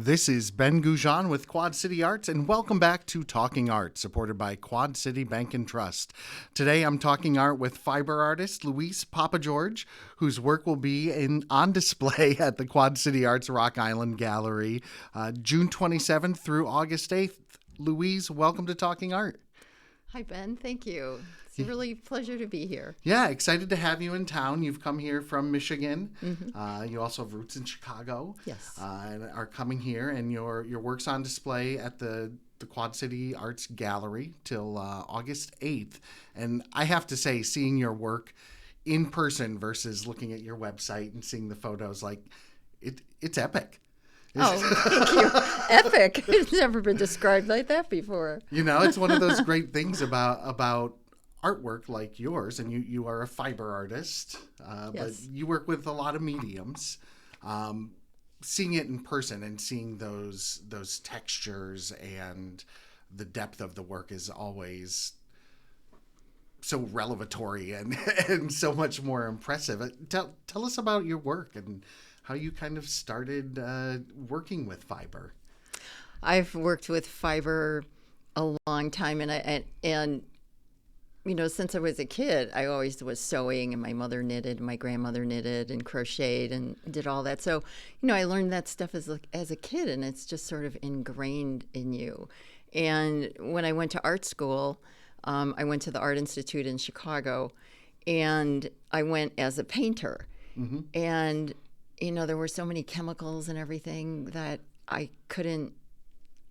This is Ben Gougeon with Quad City Arts, and welcome back to Talking Art, supported by Quad City Bank and Trust. Today I'm talking art with fiber artist Louise Pappageorge, whose work will be on display at the Quad City Arts Rock Island Gallery June 27th through August 8th. Louise, welcome to Talking Art. Hi, Ben. Thank you. It's a really pleasure to be here. Yeah, excited to have you in town. You've come here from Michigan. Mm-hmm. You also have roots in Chicago. Yes. And are coming here, and your work's on display at the Quad City Arts Gallery till August 8th. And I have to say, seeing your work in person versus looking at your website and seeing the photos, like, it's epic. Oh, thank you. Epic. It's never been described like that before. You know, it's one of those great things about artwork like yours, and you are a fiber artist, Yes. but you work with a lot of mediums. Seeing it in person and seeing those textures and the depth of the work is always so revelatory and so much more impressive. Tell us about your work and how you kind of started working with fiber. I've worked with fiber a long time, and you know, since I was a kid, I always was sewing, and my mother knitted, and my grandmother knitted and crocheted and did all that. So, you know, I learned that stuff as a kid, and it's just sort of ingrained in you. And when I went to art school, I went to the Art Institute in Chicago, and I went as a painter. Mm-hmm. And, you know, there were so many chemicals and everything that I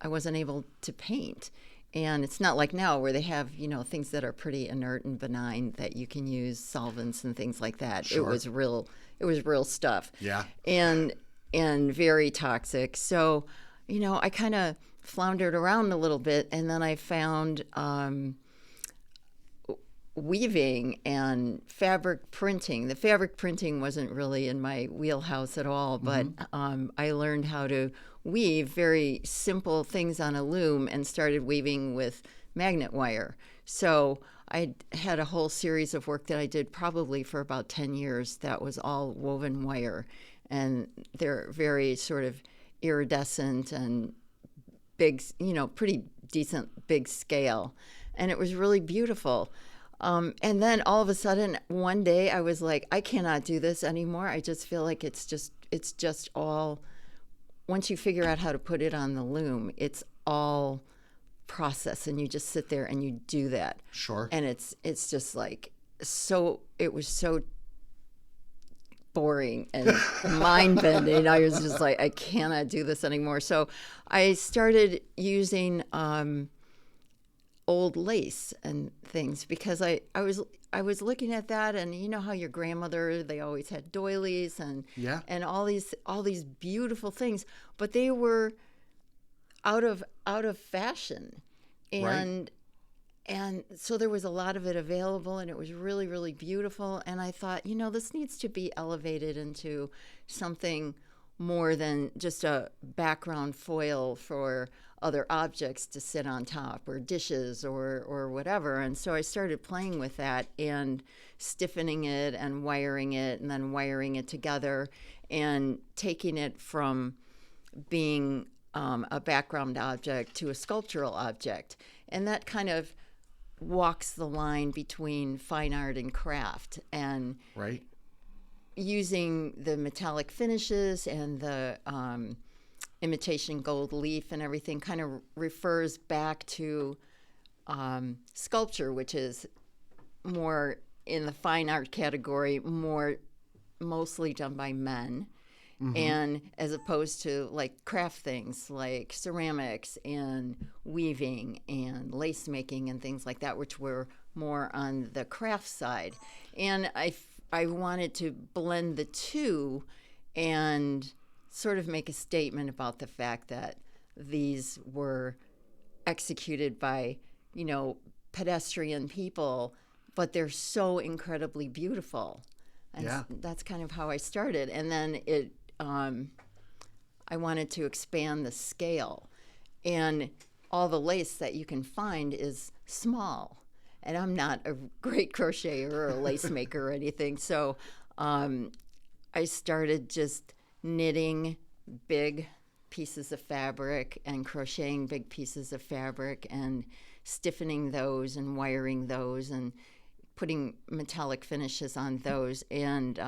wasn't able to paint. And it's not like now where they have, you know, things that are pretty inert and benign that you can use solvents and things like that. Sure. It was real stuff. Yeah. And very toxic. So, you know, I kind of floundered around a little bit, and then I found weaving and fabric printing. The fabric printing wasn't really in my wheelhouse at all, but I learned how to weave very simple things on a loom and started weaving with magnet wire. So I had a whole series of work that I did probably for about 10 years that was all woven wire, and they're very sort of iridescent and big, you know, pretty decent big scale, and it was really beautiful. And then all of a sudden one day I was like, I cannot do this anymore. I just feel like it's just all, once you figure out how to put it on the loom, it's all process, and you just sit there and you do that. Sure. And it's just like, it was so boring and mind-bending. I was just like, I cannot do this anymore. So I started using old lace and things, because I was looking at that, and you know how your grandmother, they always had doilies and Yeah. and all these beautiful things, but they were out of fashion, and so there was a lot of it available, and it was really, really beautiful. And I thought, you know, this needs to be elevated into something more than just a background foil for other objects to sit on top, or dishes, or whatever. And so I started playing with that and stiffening it and wiring it, and then wiring it together and taking it from being a background object to a sculptural object. And that kind of walks the line between fine art and craft, and Right. using the metallic finishes and the imitation gold leaf and everything kind of refers back to sculpture, which is more in the fine art category, mostly done by men. And as opposed to like craft things like ceramics and weaving and lace making and things like that, which were more on the craft side. And I wanted to blend the two and sort of make a statement about the fact that these were executed by, you know, pedestrian people, but they're so incredibly beautiful. And Yeah. that's kind of how I started. And then I wanted to expand the scale, and all the lace that you can find is small, and I'm not a great crocheter or a lace maker or anything. So I started just knitting big pieces of fabric and crocheting big pieces of fabric and stiffening those and wiring those and putting metallic finishes on those and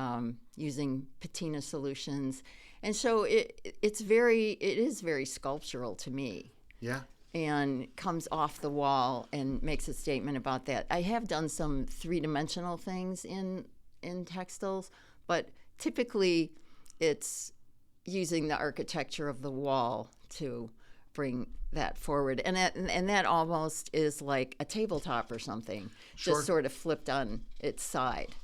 using patina solutions. And so it is very sculptural to me. Yeah. And comes off the wall and makes a statement about that. I have done some three-dimensional things in textiles, but typically it's using the architecture of the wall to bring that forward. And that almost is like a tabletop or something, Sure. just sort of flipped on its side.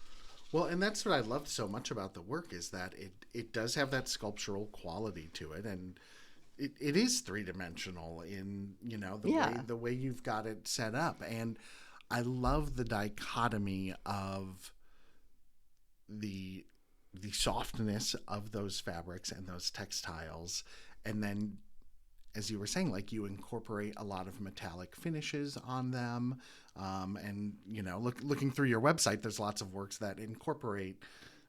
Well, and that's what I loved so much about the work is that it does have that sculptural quality to it, and it is three-dimensional in, you know, the way you've got it set up. And I love the dichotomy of the softness of those fabrics and those textiles, and then, as you were saying, like, you incorporate a lot of metallic finishes on them, and, you know, looking through your website, there's lots of works that incorporate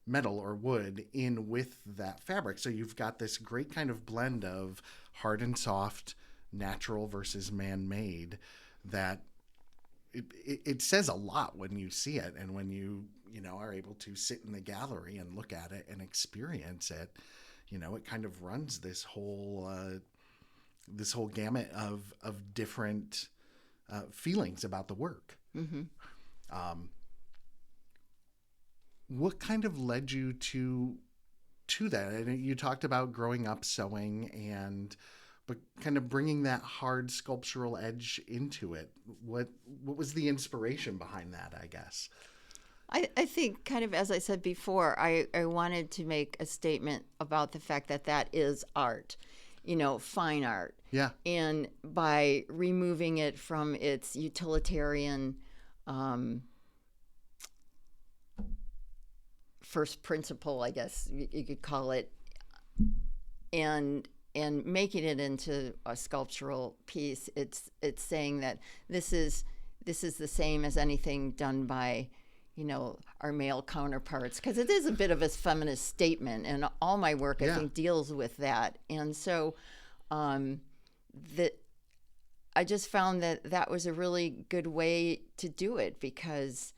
metal or wood in with that fabric. So you've got this great kind of blend of hard and soft, natural versus man-made, that it says a lot when you see it, and when you know, are able to sit in the gallery and look at it and experience it. You know, it kind of runs this whole gamut of different feelings about the work. Mm-hmm. What kind of led you to that? And you talked about growing up sewing, but kind of bringing that hard sculptural edge into it. What was the inspiration behind that, I guess? I think, kind of as I said before, I wanted to make a statement about the fact that is art, you know, fine art. Yeah. And by removing it from its utilitarian first principle, I guess you could call it, and making it into a sculptural piece, it's saying that this is the same as anything done by, you know, our male counterparts, because it is a bit of a feminist statement, and all my work, I think, deals with that. And so that I just found that was a really good way to do it, because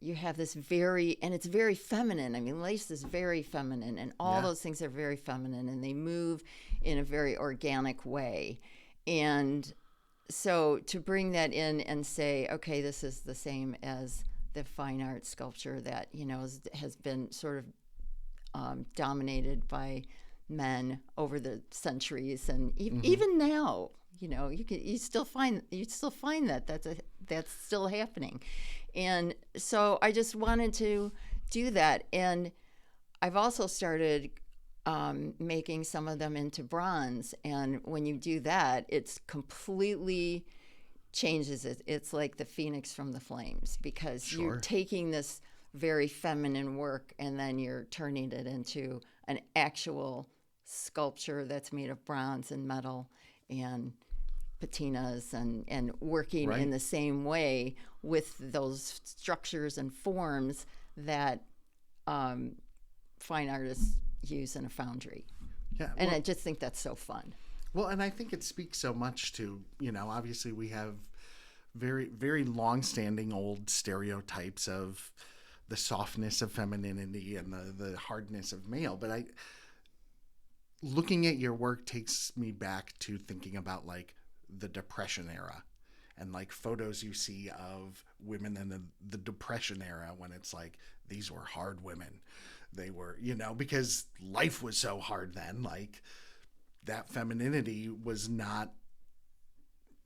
you have this it's very feminine. I mean, lace is very feminine, and all those things are very feminine, and they move in a very organic way. And so to bring that in and say, okay, this is the same as the fine art sculpture that, you know, has been sort of dominated by men over the centuries, and even now, you know, you still find that's still happening. And so I just wanted to do that, and I've also started making some of them into bronze, and when you do that, it's completely changes it. It's like the phoenix from the flames, because you're taking this very feminine work and then you're turning it into an actual sculpture that's made of bronze and metal and patinas, and working in the same way with those structures and forms that fine artists use in a foundry. Yeah, and I just think that's so fun. Well, and I think it speaks so much to, you know, obviously we have very, very long-standing old stereotypes of the softness of femininity and the hardness of male. But looking at your work takes me back to thinking about, like, the Depression era, and, like, photos you see of women in the Depression era, when it's like, these were hard women. They were, you know, because life was so hard then, like, that femininity was not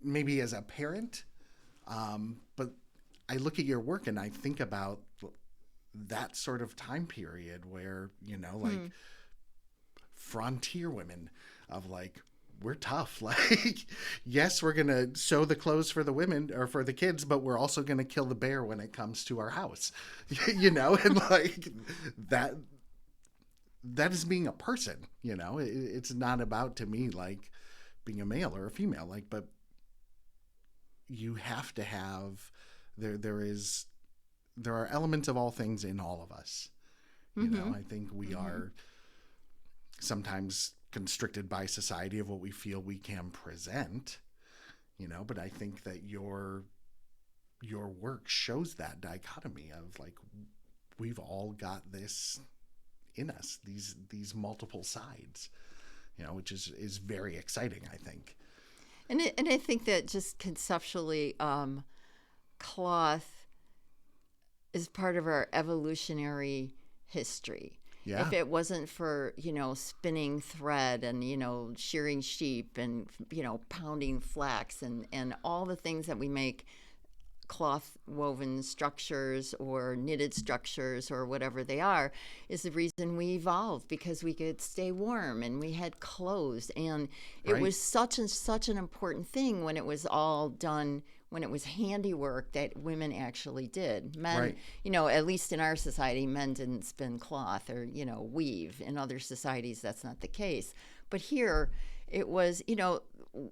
maybe as apparent, but I look at your work and I think about that sort of time period where, you know, like frontier women of, like, we're tough. Like, yes, we're going to sew the clothes for the women or for the kids, but we're also going to kill the bear when it comes to our house, you know, and, like, that is being a person, you know. It's not about, to me, like, being a male or a female, like, but you have to have, there are elements of all things in all of us. You know, I think we are sometimes constricted by society of what we feel we can present, but I think that your work shows that dichotomy of like, we've all got this in us, these multiple sides, which is very exciting, I think. And I think that just conceptually, cloth is part of our evolutionary history. Yeah. If it wasn't for, spinning thread and, shearing sheep and, pounding flax and all the things that we make cloth woven structures or knitted structures or whatever they are, is the reason we evolved, because we could stay warm and we had clothes, and it Right. was such an important thing when it was all done, when it was handiwork that women actually did. Men, Right. At least in our society, men didn't spin cloth or, weave. In other societies, that's not the case. But here, it was,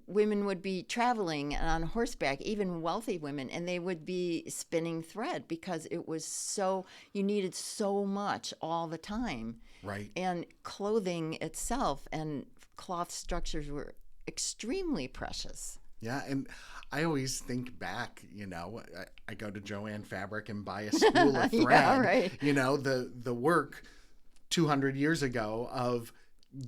women would be traveling on horseback, even wealthy women, and they would be spinning thread because it was you needed so much all the time. Right. And clothing itself and cloth structures were extremely precious. Yeah, and I always think back, I go to Joann Fabric and buy a spool of thread. Yeah, right. The work 200 years ago of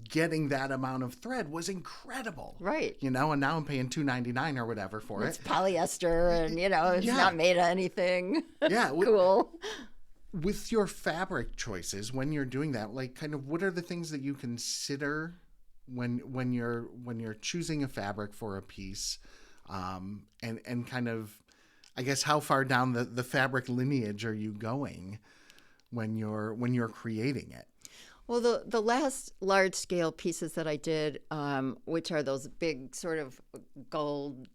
getting that amount of thread was incredible. Right. And now I'm paying $2.99 or whatever for It's it. polyester and, it's Yeah. not made of anything. Yeah. Cool. With your fabric choices, when you're doing that, like, kind of what are the things that you consider when you're choosing a fabric for a piece, and kind of, I guess, how far down the fabric lineage are you going when you're creating it? Well, the last large scale pieces that I did, which are those big sort of gold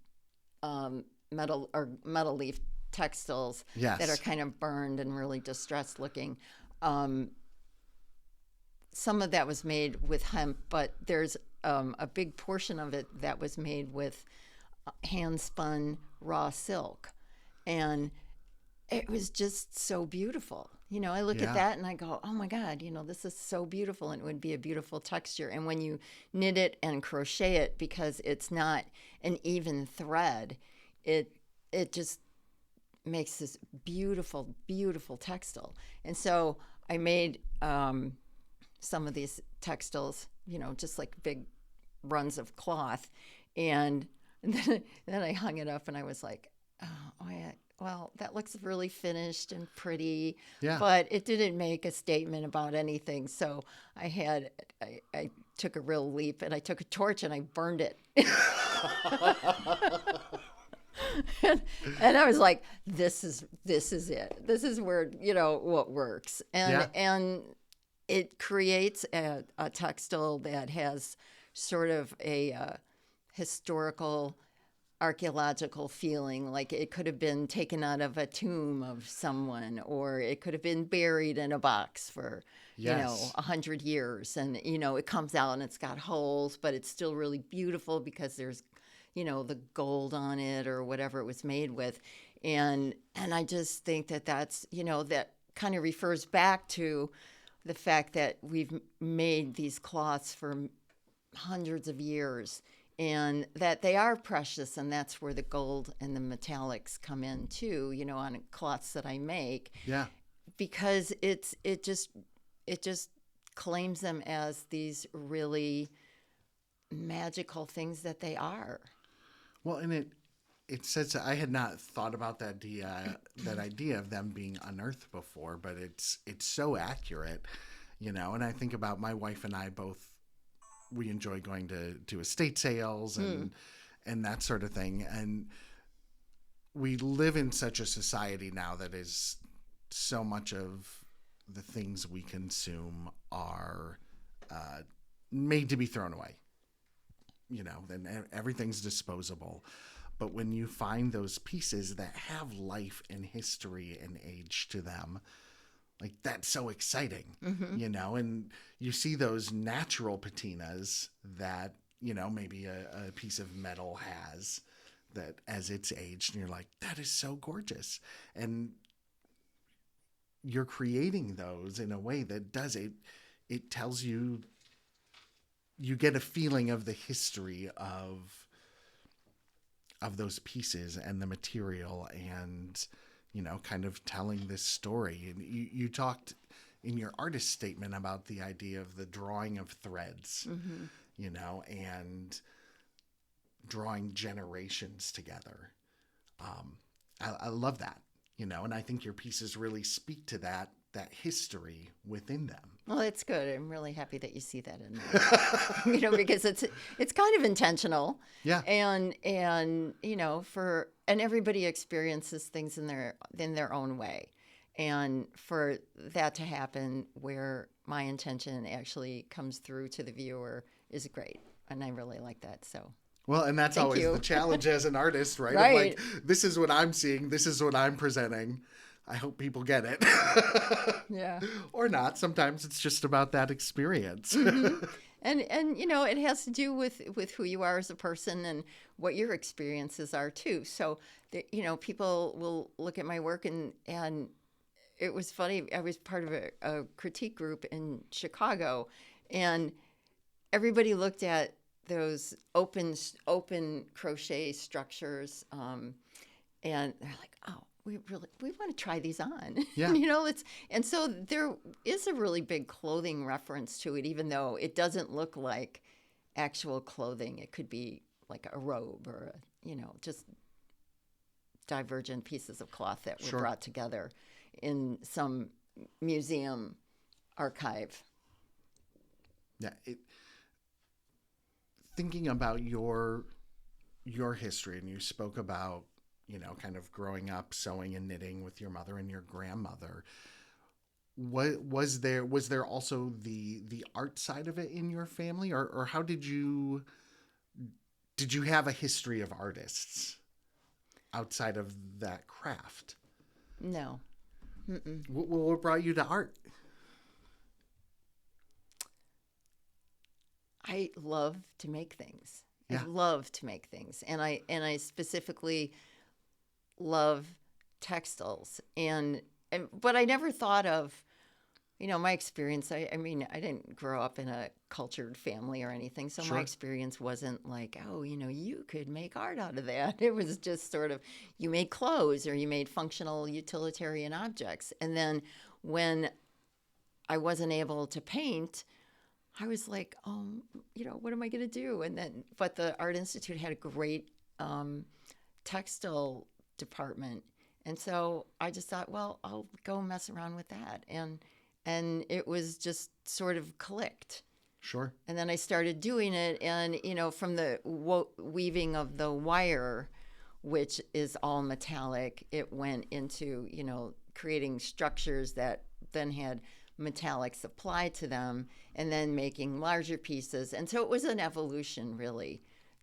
metal leaf textiles, Yes. that are kind of burned and really distressed looking. Some of that was made with hemp, but there's a big portion of it that was made with hand spun raw silk, and it was just so beautiful. I look Yeah. at that and I go, oh my God, this is so beautiful, and it would be a beautiful texture. And when you knit it and crochet it, because it's not an even thread, it just makes this beautiful, beautiful textile. And so I made some of these textiles, just like big runs of cloth. And then I hung it up and I was like, oh yeah, well, that looks really finished and pretty, Yeah. but it didn't make a statement about anything. So I took a real leap, and I took a torch and I burned it. And I was like, this is it. This is where, what works. And it creates a textile that has sort of a historical, archaeological feeling. Like it could have been taken out of a tomb of someone, or it could have been buried in a box for, Yes. 100 years. And, it comes out and it's got holes, but it's still really beautiful because there's, the gold on it or whatever it was made with. And I just think that that's, that kind of refers back to the fact that we've made these cloths for hundreds of years, and that they are precious, and that's where the gold and the metallics come in too, on cloths that I make. Yeah. Because it just claims them as these really magical things that they are. Well, and it says, I had not thought about that idea of them being unearthed before, but it's so accurate, and I think about my wife and I both, we enjoy going to estate sales and that sort of thing. And we live in such a society now that is so much of the things we consume are made to be thrown away. Then everything's disposable. But when you find those pieces that have life and history and age to them, like, that's so exciting, and you see those natural patinas that, maybe a piece of metal has that as it's aged, and you're like, that is so gorgeous. And you're creating those in a way that does it. It tells you you get a feeling of the history of those pieces and the material, and kind of telling this story. And you talked in your artist statement about the idea of the drawing of threads, and drawing generations together. I love that, and I think your pieces really speak to that history within them. Well, it's good. I'm really happy that you see that in there. Because it's kind of intentional. Yeah. And everybody experiences things in their own way. And for that to happen where my intention actually comes through to the viewer is great. And I really like that. So well, and that's always the challenge as an artist, right? Right. Of like, this is what I'm seeing. This is what I'm presenting. I hope people get it. Yeah. Or not. Sometimes it's just about that experience. Mm-hmm. And it has to do with who you are as a person and what your experiences are too. So, people will look at my work and it was funny. I was part of a critique group in Chicago, and everybody looked at those open crochet structures, and they're like, "Oh, we want to try these on." Yeah. And so there is a really big clothing reference to it, even though it doesn't look like actual clothing. It could be like a robe or just divergent pieces of cloth that were brought together in some museum archive. Yeah. Thinking about your history, and you spoke about, kind of growing up sewing and knitting with your mother and your grandmother. Was there also the art side of it in your family, or how did you have a history of artists outside of that craft? No. Mm-mm. What brought you to art? I love to make things. Yeah. I love to make things, and I specifically love textiles. But I never thought of, my experience. I mean, I didn't grow up in a cultured family or anything, so my experience wasn't like, oh, you could make art out of that. It was just sort of, you made clothes or you made functional utilitarian objects. And then when I wasn't able to paint, I was like, what am I going to do? But the Art Institute had a great textile department. And so I just thought, well, I'll go mess around with that. And it was just sort of clicked. Sure. And then I started doing it. And, from the weaving of the wire, which is all metallic, it went into, creating structures that then had metallics applied to them, and then making larger pieces. And so it was an evolution, really,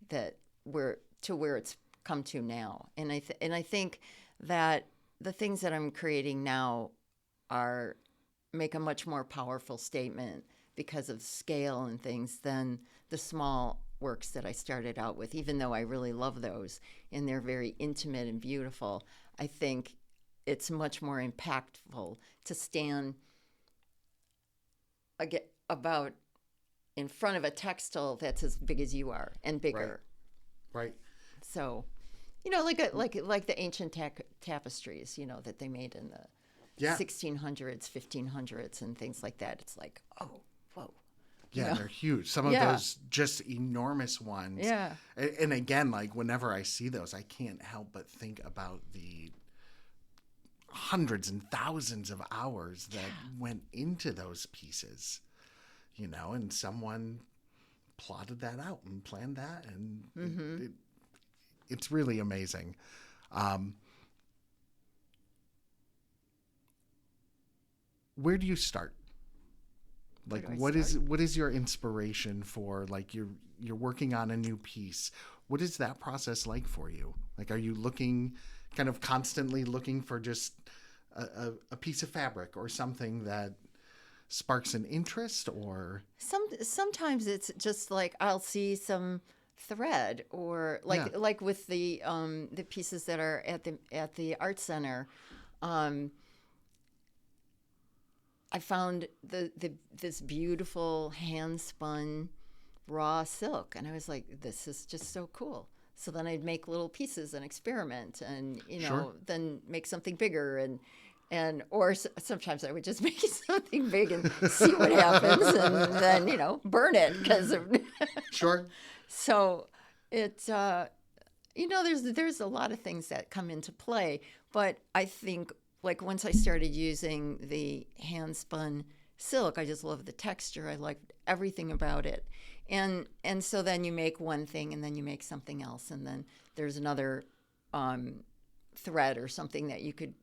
that where it's come to now. And I think that the things that I'm creating now make a much more powerful statement because of scale and things than the small works that I started out with. Even though I really love those and they're very intimate and beautiful, I think it's much more impactful to stand about in front of a textile that's as big as you are and bigger. Right. So, like the ancient tapestries, that they made in the 1600s, 1500s, and things like that. It's like, oh, whoa. Yeah, they're huge. Some of those just enormous ones. Yeah. And again, like whenever I see those, I can't help but think about the hundreds and thousands of hours that went into those pieces, and someone plotted that out and planned that, and it's really amazing. Where do you start? Like, what is your inspiration for, like, you're working on a new piece? What is that process like for you? Like, are you kind of constantly looking for just a piece of fabric or something that sparks an interest, or sometimes it's just like I'll see some thread, or like with the pieces that are at the art center. I found this beautiful hand spun raw silk. And I was like, this is just so cool. So then I'd make little pieces and experiment and, Sure. then make something bigger or sometimes I would just make something big and see what happens and then, burn it because of. Sure. So it's, there's a lot of things that come into play. But I think like once I started using the hand spun silk, I just loved the texture. I liked everything about it. And so then you make one thing and then you make something else. And then there's another thread or something that you could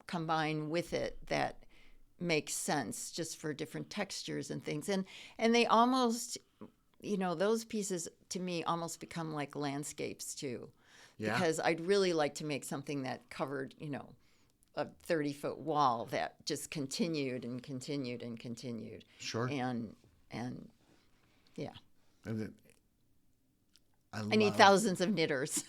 combine with it that makes sense just for different textures and things. And they almost, those pieces to me almost become like landscapes too. Yeah. Because I'd really like to make something that covered, a 30-foot wall that just continued and continued and continued. Sure. And yeah. And I need thousands of knitters.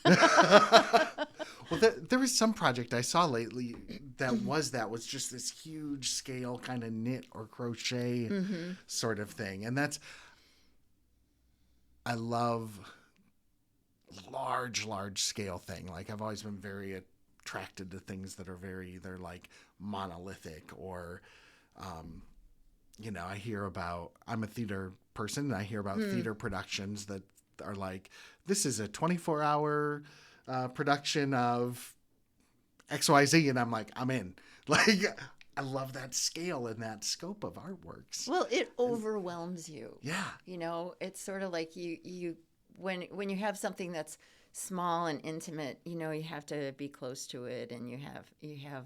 Well, there was some project I saw lately that was just this huge scale kind of knit or crochet sort of thing. And I love large scale thing. Like I've always been very attracted to things that are very either like monolithic or, I hear about, I'm a theater person and I hear about theater productions that are like, this is a 24-hour production of XYZ, and I'm like, I'm in. Like, I love that scale and that scope of artworks. Well, it overwhelms you. Yeah. It's sort of like you when you have something that's small and intimate, you have to be close to it, and you have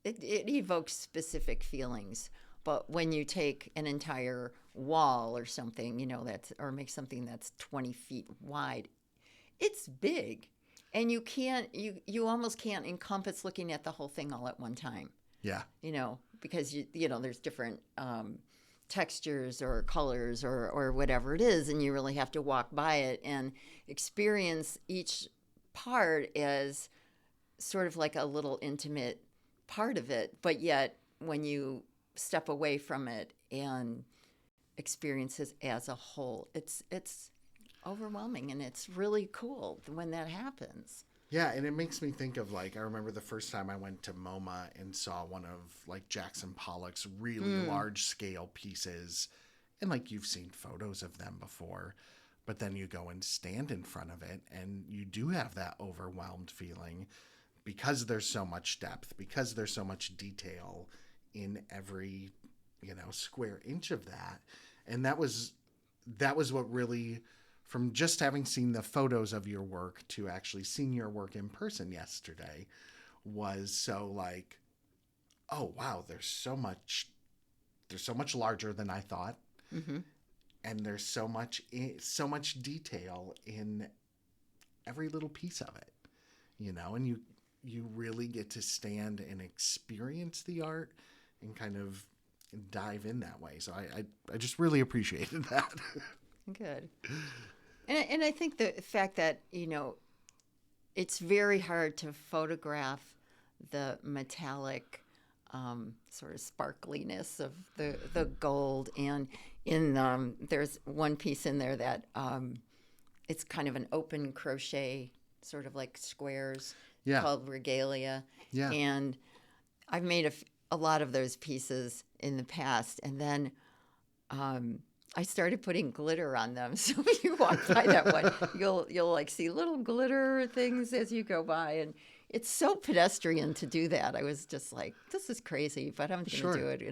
it evokes specific feelings. But when you take an entire wall or something, or make something that's 20 feet wide, it's big. And you almost can't encompass looking at the whole thing all at one time. Yeah. Because there's different textures or colors or whatever it is, and you really have to walk by it and experience each part as sort of like a little intimate part of it. But yet, when you step away from it and experience it as a whole, it's overwhelming, and it's really cool when that happens. Yeah, and it makes me think of I remember the first time I went to MoMA and saw one of Jackson Pollock's really large scale pieces, and you've seen photos of them before, but then you go and stand in front of it and you do have that overwhelmed feeling because there's so much depth, because there's so much detail in every square inch of that. And that was what really, from just having seen the photos of your work to actually seeing your work in person yesterday, was so oh wow, there's so much larger than I thought. Mm-hmm. And there's so much detail in every little piece of it, and you really get to stand and experience the art and kind of dive in that way. So I just really appreciated that. Good. And I think the fact that, it's very hard to photograph the metallic sort of sparkliness of the gold. And there's one piece in there that it's kind of an open crochet, sort of like squares, called regalia. Yeah. And I've made a lot of those pieces in the past. And then I started putting glitter on them. So if you walk by that one, you'll see little glitter things as you go by. And it's so pedestrian to do that. I was just like, this is crazy, but I'm going to do it.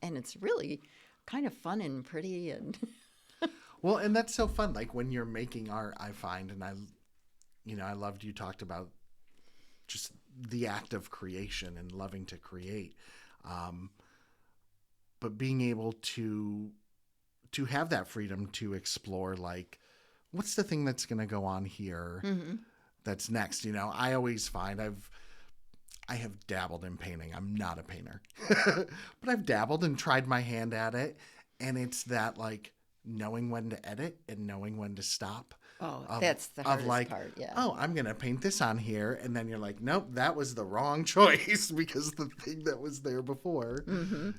And it's really kind of fun and pretty. And well, and that's so fun. When you're making art, I find, and I loved you talked about just the act of creation and loving to create. But being able to have that freedom to explore, what's the thing that's going to go on here that's next? I always find I have dabbled in painting. I'm not a painter, but I've dabbled and tried my hand at it. And it's that knowing when to edit and knowing when to stop. Oh, that's the hardest part, yeah. Oh, I'm going to paint this on here. And then you're like, nope, that was the wrong choice because the thing that was there before, mm-hmm.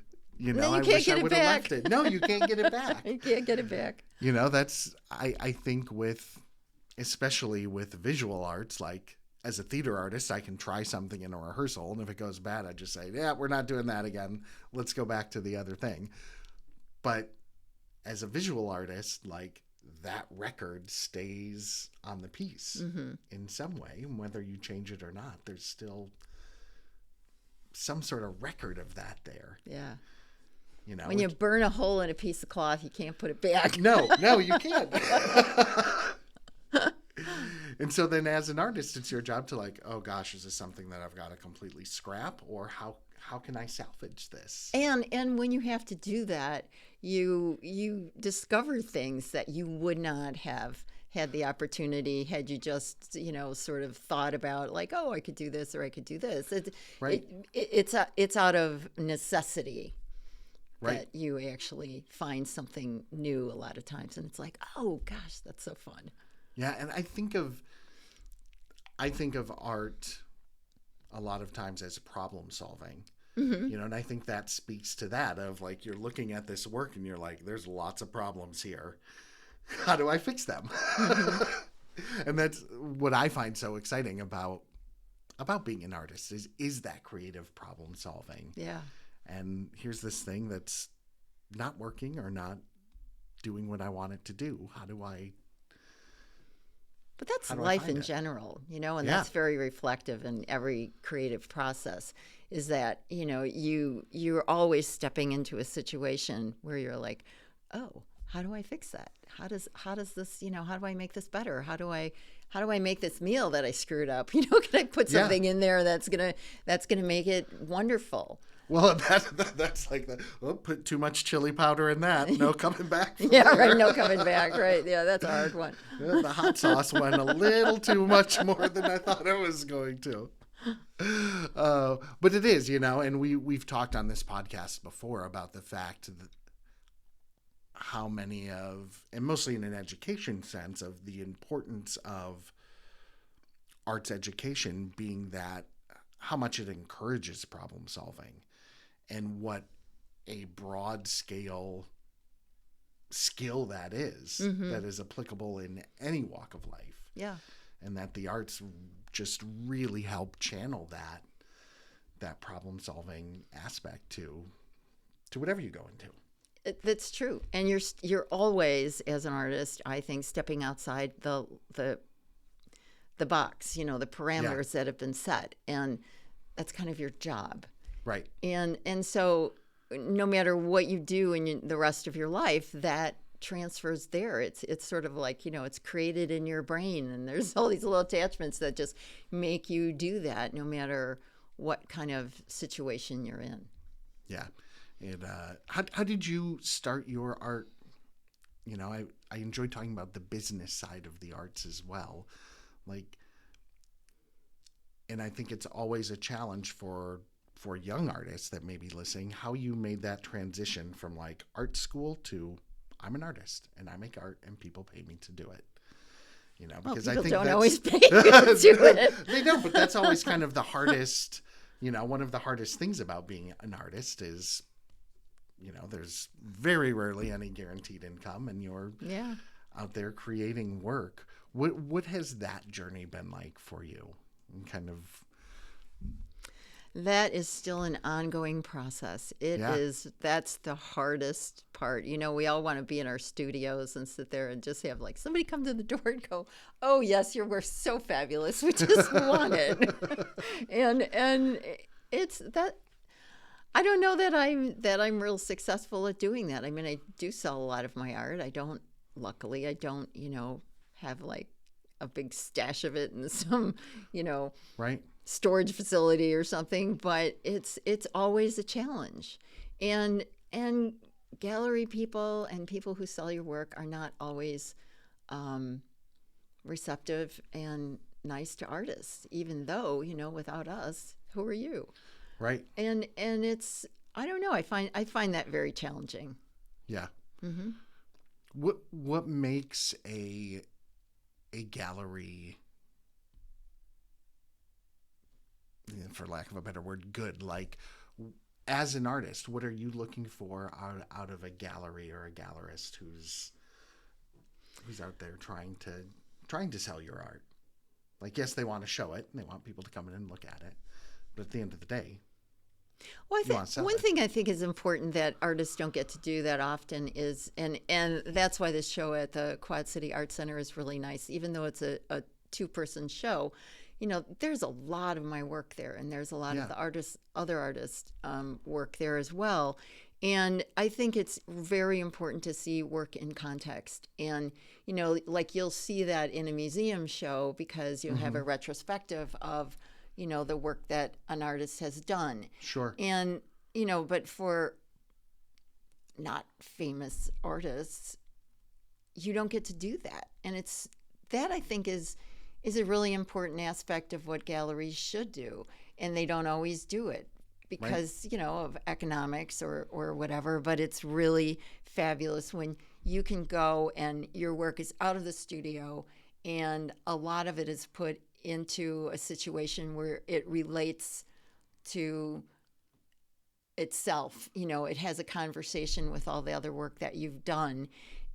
I wish I would have left it. No, you can't get it back. You can't get it back. You know, that's, I think especially with visual arts, like as a theater artist, I can try something in a rehearsal, and if it goes bad, I just say, yeah, we're not doing that again. Let's go back to the other thing. But as a visual artist, like, that record stays on the piece in some way, whether you change it or not. There's still some sort of record of that there. Yeah. You know, When you burn a hole in a piece of cloth, you can't put it back. No, you can't. And so then as an artist, it's your job to like, oh gosh, is this something that I've got to completely scrap, or how can I salvage this? And when you have to do that, you discover things that you would not have had the opportunity had you just, sort of thought about like, oh, I could do this or I could do this. Right. It's out of necessity. Right. That you actually find something new a lot of times, and it's like, oh gosh, that's so fun. Yeah, and I think of art a lot of times as problem solving. And I think that speaks to that of like, you're looking at this work and you're like, there's lots of problems here. How do I fix them? And that's what I find so exciting about being an artist is that creative problem solving. Yeah. And here's this thing that's not working or not doing what I want it to do. How do I But that's life in general, and that's very reflective in every creative process, is that, you're always stepping into a situation where you're like, oh, how do I fix that? How does this, how do I make this better? How do I make this meal that I screwed up? Can I put something in there that's going to make it wonderful? Well, that's like put too much chili powder in that. No coming back. Yeah, right. No coming back. Right. Yeah, that's a hard one. Yeah, the hot sauce went a little too much more than I thought it was going to. But it is, and we've talked on this podcast before about the fact that how many and mostly in an education sense, of the importance of arts education being that how much it encourages problem solving. And what a broad scale skill that is applicable in any walk of life. Yeah. And that the arts just really help channel that problem solving aspect to whatever you go into. That's true. And you're always, as an artist, I think, stepping outside the box, the parameters that have been set. And that's kind of your job. Right. And so no matter what you do in the rest of your life, that transfers there. It's sort of like, it's created in your brain, and there's all these little attachments that just make you do that no matter what kind of situation you're in. Yeah. And how did you start your art? I enjoy talking about the business side of the arts as well. Like, and I think it's always a challenge for young artists that may be listening, how you made that transition from like art school to I'm an artist and I make art and people pay me to do it. Because I think don't always pay you to do it. They don't, but that's always kind of the hardest, one of the hardest things about being an artist is, there's very rarely any guaranteed income, and you're out there creating work. What has that journey been like for you? And kind of. That is still an ongoing process. That's the hardest part. We all want to be in our studios and sit there and just have like somebody come to the door and go, oh yes, we're so fabulous. We just want it. and it's that, I don't know that I'm real successful at doing that. I mean, I do sell a lot of my art. Luckily I don't, have like a big stash of it in some, right. storage facility or something, but it's always a challenge. And gallery people and people who sell your work are not always receptive and nice to artists, even though, without us, who are you? Right. And it's, I don't know, I find that very challenging. Yeah. Mm-hmm. What makes a gallery, for lack of a better word, good? Like, as an artist, what are you looking for out of a gallery or a gallerist who's who's out there trying to sell your art. Like, yes, they want to show it and they want people to come in and look at it, but at the end of the day, well, one thing I think is important that artists don't get to do that often is, and that's why this show at the Quad City Art Center is really nice, even though it's a two-person show. You know, there's a lot of my work there, and there's a lot of the other artists' work there as well. And I think it's very important to see work in context. And, you know, like you'll see that in a museum show because you have a retrospective of, you know, the work that an artist has done. Sure. And, you know, but for not famous artists, you don't get to do that. And that I think is a really important aspect of what galleries should do. And they don't always do it because, you know, of economics or whatever. But it's really fabulous when you can go and your work is out of the studio and a lot of it is put into a situation where it relates to itself. You know, it has a conversation with all the other work that you've done,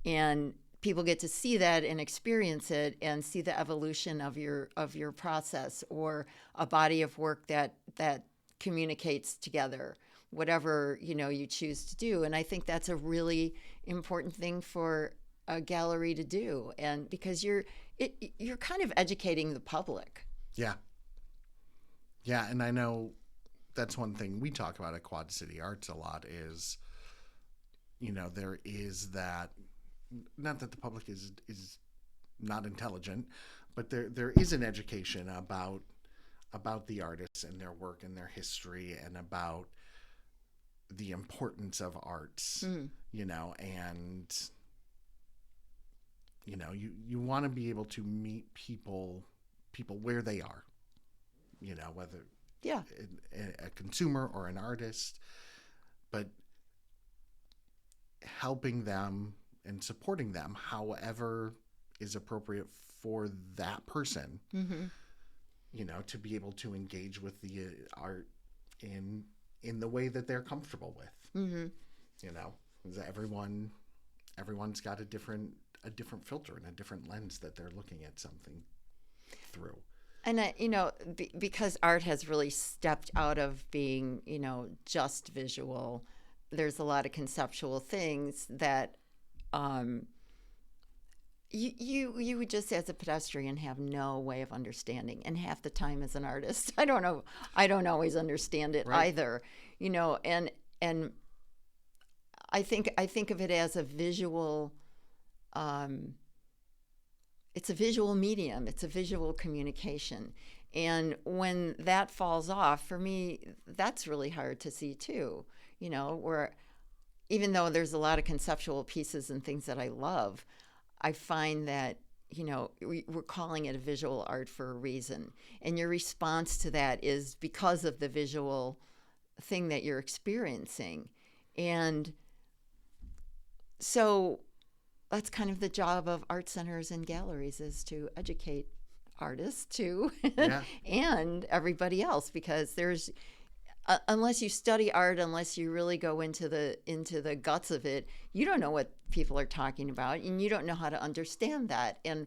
and people get to see that and experience it and see the evolution of your process, or a body of work that communicates together, whatever, you know, you choose to do. And I think that's a really important thing for a gallery to do, and because you're kind of educating the public. Yeah, and I know that's one thing we talk about at Quad City Arts a lot is, you know, there is that, not that the public is not intelligent, but there is an education about the artists and their work and their history and about the importance of arts, you know, and you know, you want to be able to meet people where they are, you know, whether a consumer or an artist, but helping them and supporting them however is appropriate for that person, you know, to be able to engage with the art in the way that they're comfortable with, you know, because everyone's got a different filter and a different lens that they're looking at something through. And you know, because art has really stepped out of being, you know, just visual, there's a lot of conceptual things that you would just, as a pedestrian, have no way of understanding. And half the time as an artist, I don't always understand it either, you know, and I think of it as a visual, it's a visual medium, it's a visual communication. And when that falls off, for me, that's really hard to see too, you know, where even though there's a lot of conceptual pieces and things that I love, I find that, you know, we're calling it a visual art for a reason. And your response to that is because of the visual thing that you're experiencing. And so that's kind of the job of art centers and galleries, is to educate artists too, and everybody else, because there's, unless you study art, unless you really go into the guts of it, you don't know what people are talking about, and you don't know how to understand that and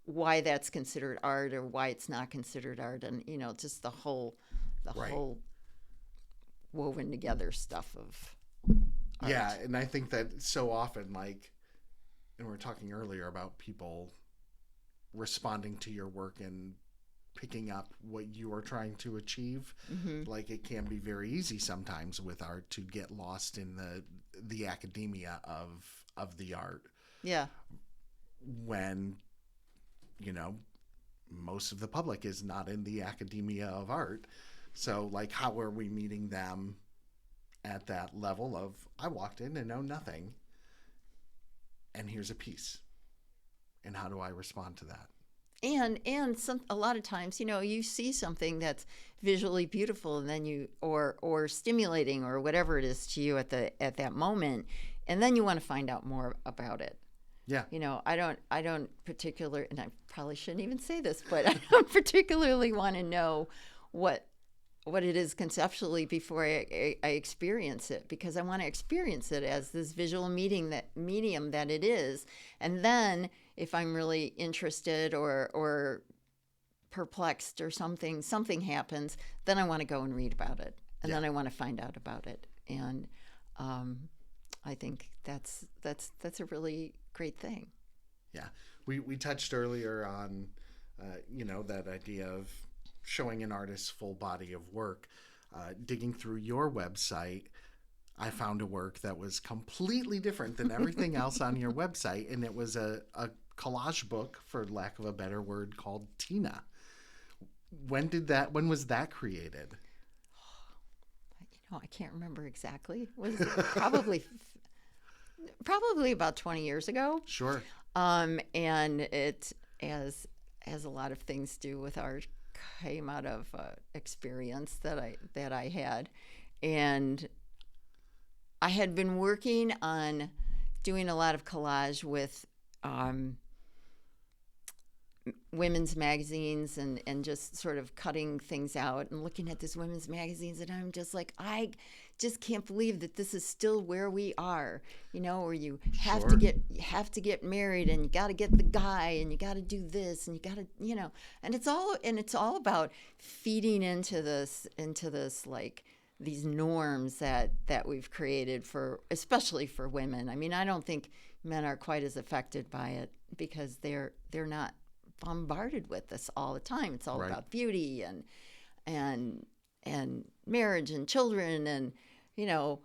why that's considered art or why it's not considered art, and you know, just the whole woven together stuff of art. Yeah, and I think that so often, like, and we were talking earlier about people responding to your work and picking up what you are trying to achieve. Like, it can be very easy sometimes with art to get lost in the academia of the art. Yeah. When, you know, most of the public is not in the academia of art. So, like, how are we meeting them at that level of, I walked in and know nothing, and here's a piece, and how do I respond to that? And a lot of times, you know, you see something that's visually beautiful, and then you or stimulating or whatever it is to you at that moment, and then you want to find out more about it. Yeah. You know, I don't particularly, and I probably shouldn't even say this, but I don't particularly want to know what it is conceptually before I experience it, because I want to experience it as this visual medium that it is. And then if I'm really interested or perplexed or something happens, then I want to go and read about it, and then I want to find out about it. And I think that's a really great thing. Yeah, we touched earlier on that idea of showing an artist's full body of work. Digging through your website, I found a work that was completely different than everything else on your website, and it was a collage book, for lack of a better word, called Tina. When was that created? I can't remember exactly. It was probably about 20 years ago. Sure. And it, as a lot of things do with art, came out of experience that I had, and I had been working on doing a lot of collage with women's magazines and just sort of cutting things out and looking at these women's magazines, and I'm just like, I just can't believe that this is still where we are, where you have to get married, and you got to get the guy, and you got to do this, and you got to, and it's all about feeding into this like these norms that we've created especially for women. I mean, I don't think men are quite as affected by it because they're not bombarded with this all the time. It's all about beauty and marriage and children and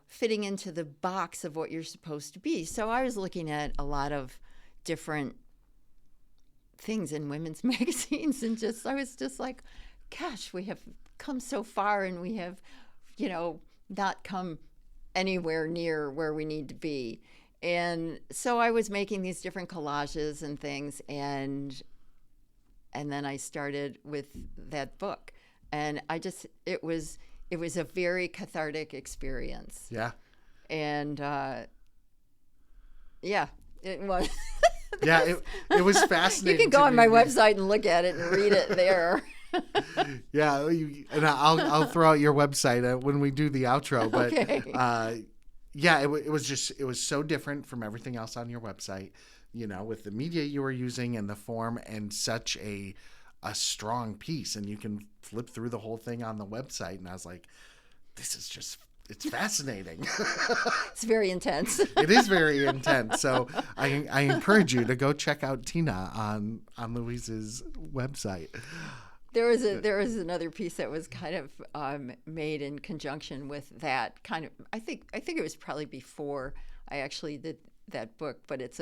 fitting into the box of what you're supposed to be. So I was looking at a lot of different things in women's magazines, and I was just like, gosh, we have come so far, and we have not come anywhere near where we need to be. And so I was making these different collages and things, and then I started with that book, and it was a very cathartic experience. Yeah. And it was. Yeah, it was fascinating. You can go on my website and look at it and read it there. Yeah, and I'll throw out your website when we do the outro. But okay. It was so different from everything else on your website, with the media you were using and the form, and such a strong piece. And you can flip through the whole thing on the website, and I was like, this is just, it's fascinating. It's very intense. It is very intense. So I encourage you to go check out Tina on Louise's website. There was another piece that was kind of made in conjunction with that kind of. I think it was probably before I actually did that book, but it's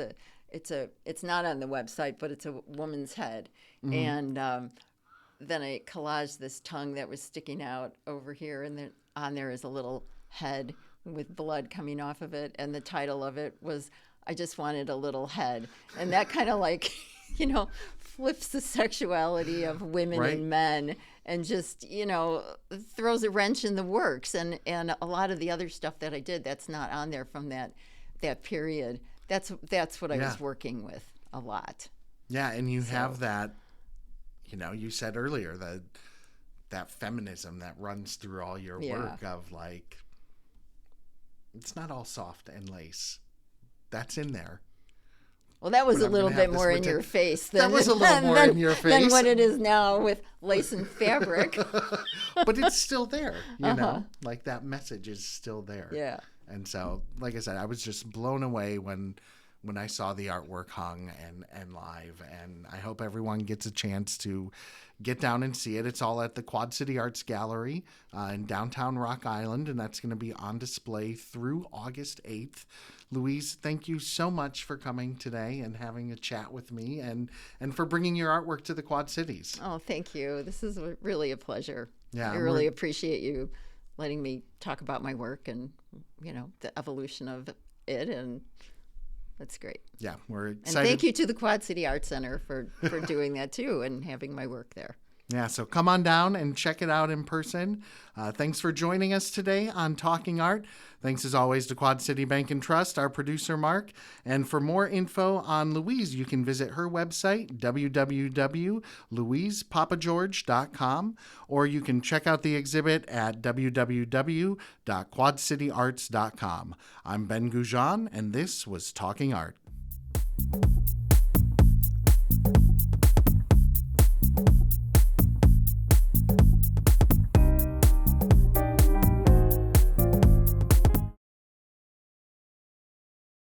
not on the website, but it's a woman's head, and then I collaged this tongue that was sticking out over here, and then on there is a little head with blood coming off of it, and the title of it was "I Just Wanted a Little Head," and that kind of like. Flips the sexuality of women and men, and just throws a wrench in the works, and a lot of the other stuff that I did that's not on there from that period. That's what I was working with a lot. Yeah, and you have that. You said earlier that feminism that runs through all your work of like, it's not all soft and lace. That's in there. Well, that was a little bit more in your face than than what it is now with lace and fabric. But it's still there, like that message is still there. Yeah. And so, like I said, I was just blown away when I saw the artwork hung and live, and I hope everyone gets a chance to get down and see it. It's all at the Quad City Arts Gallery in downtown Rock Island, and that's going to be on display through August 8th. Louise, thank you so much for coming today and having a chat with me, and for bringing your artwork to the Quad Cities. Oh, thank you. This is really a pleasure. Yeah, I really appreciate you letting me talk about my work and, the evolution of it, and that's great. Yeah, we're excited. And thank you to the Quad City Art Center for doing that too and having my work there. Yeah, so come on down and check it out in person. Thanks for joining us today on Talking Art. Thanks as always to Quad City Bank and Trust, our producer Mark. And for more info on Louise, you can visit her website, www.louisepappageorge.com, or you can check out the exhibit at www.quadcityarts.com. I'm Ben Gougeon, and this was Talking Art.